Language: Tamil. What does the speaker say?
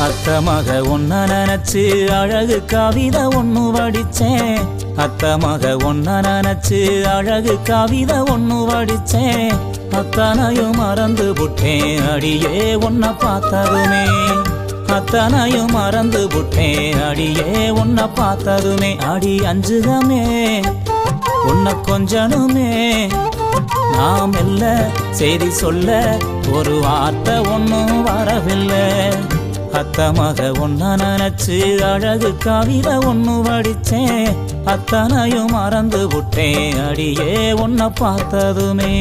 அத்த மக ஒன்ன நினைச்சு அழகு கவிதை ஒண்ணு வடிச்சேன். அத்த மக ஒன்ன நினைச்சு அழகு கவிதை ஒண்ணு வடிச்சேன். அத்தனையும் மறந்து புட்டேன் அடியே உன்னை பார்த்ததுமே. அத்தனையும் மறந்து புட்டேன் அடியே உன்னை பார்த்ததுமே. அடி அஞ்சுகமே உன்னை கொஞ்சனுமே. நாம் இல்ல செய்தி சொல்ல ஒரு வார்த்தை ஒன்னும் வரவில்லை. அத்த மக ஒன்ன நினைச்சு அழகு கவிதை ஒண்ணு வடிச்சேன். அத்தனையும் மறந்து விட்டேன் அடியே உன்னை பார்த்ததுமே.